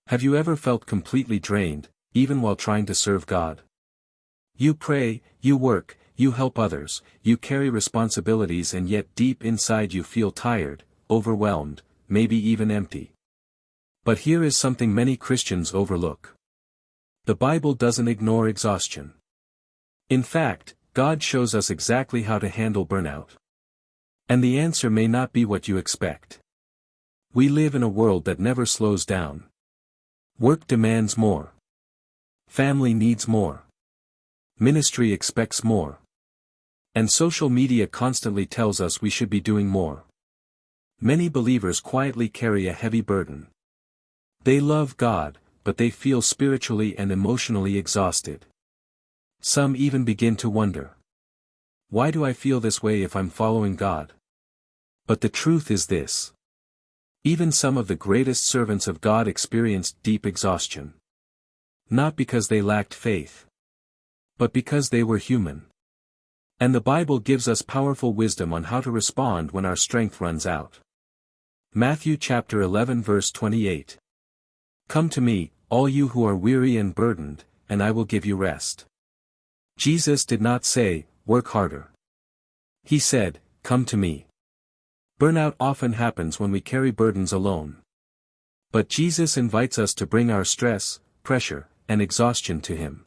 Have you ever felt completely drained, even while trying to serve God? You pray, you work, you help others, you carry responsibilities, and yet deep inside you feel tired, overwhelmed, maybe even empty. But here is something many Christians overlook. The Bible doesn't ignore exhaustion. In fact, God shows us exactly how to handle burnout. And the answer may not be what you expect. We live in a world that never slows down. Work demands more. Family needs more. Ministry expects more. And social media constantly tells us we should be doing more. Many believers quietly carry a heavy burden. They love God, but they feel spiritually and emotionally exhausted. Some even begin to wonder, why do I feel this way if I'm following God? But the truth is this. Even some of the greatest servants of God experienced deep exhaustion. Not because they lacked faith, but because they were human. And the Bible gives us powerful wisdom on how to respond when our strength runs out. Matthew chapter 11 verse 28. Come to me, all you who are weary and burdened, and I will give you rest. Jesus did not say, work harder. He said, come to me. Burnout often happens when we carry burdens alone. But Jesus invites us to bring our stress, pressure, and exhaustion to Him.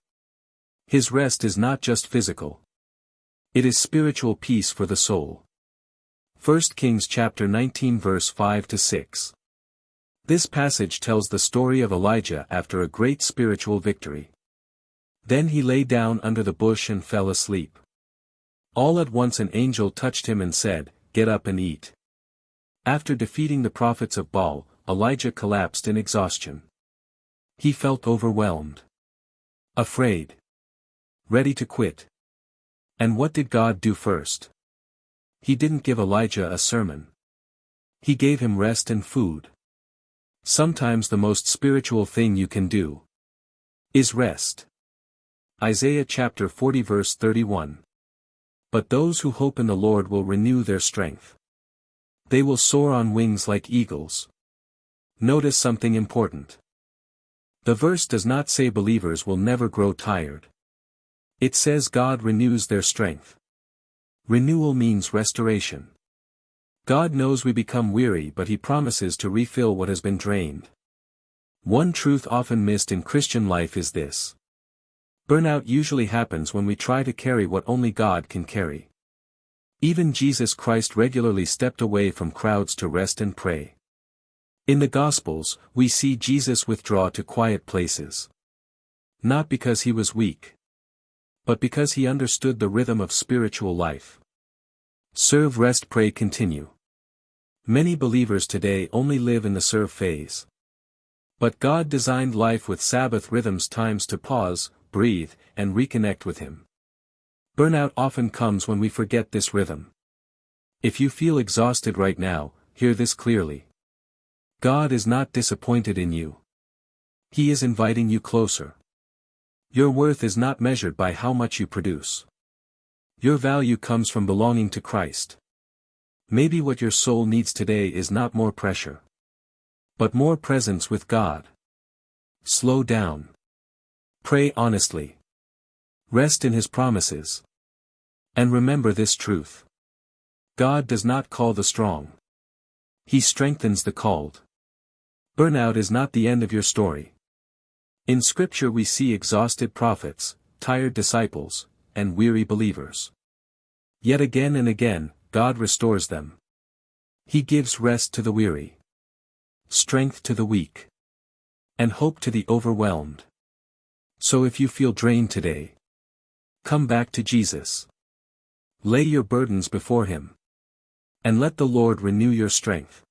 His rest is not just physical. It is spiritual peace for the soul. 1 Kings chapter 19 verse 5-6. This passage tells the story of Elijah after a great spiritual victory. Then he lay down under the bush and fell asleep. All at once an angel touched him and said, get up and eat. After defeating the prophets of Baal, Elijah collapsed in exhaustion. He felt overwhelmed. Afraid. Ready to quit. And what did God do first? He didn't give Elijah a sermon. He gave him rest and food. Sometimes the most spiritual thing you can do is rest. Isaiah chapter 40 verse 31. But those who hope in the Lord will renew their strength. They will soar on wings like eagles. Notice something important. The verse does not say believers will never grow tired. It says God renews their strength. Renewal means restoration. God knows we become weary, but He promises to refill what has been drained. One truth often missed in Christian life is this. Burnout usually happens when we try to carry what only God can carry. Even Jesus Christ regularly stepped away from crowds to rest and pray. In the Gospels, we see Jesus withdraw to quiet places. Not because He was weak, but because He understood the rhythm of spiritual life. Serve, rest, pray, continue. Many believers today only live in the serve phase. But God designed life with Sabbath rhythms, times to pause, breathe, and reconnect with Him. Burnout often comes when we forget this rhythm. If you feel exhausted right now, hear this clearly. God is not disappointed in you. He is inviting you closer. Your worth is not measured by how much you produce. Your value comes from belonging to Christ. Maybe what your soul needs today is not more pressure, but more presence with God. Slow down. Pray honestly. Rest in His promises. And remember this truth. God does not call the strong. He strengthens the called. Burnout is not the end of your story. In Scripture we see exhausted prophets, tired disciples, and weary believers. Yet again and again, God restores them. He gives rest to the weary, strength to the weak, and hope to the overwhelmed. So if you feel drained today, come back to Jesus. Lay your burdens before Him. And let the Lord renew your strength.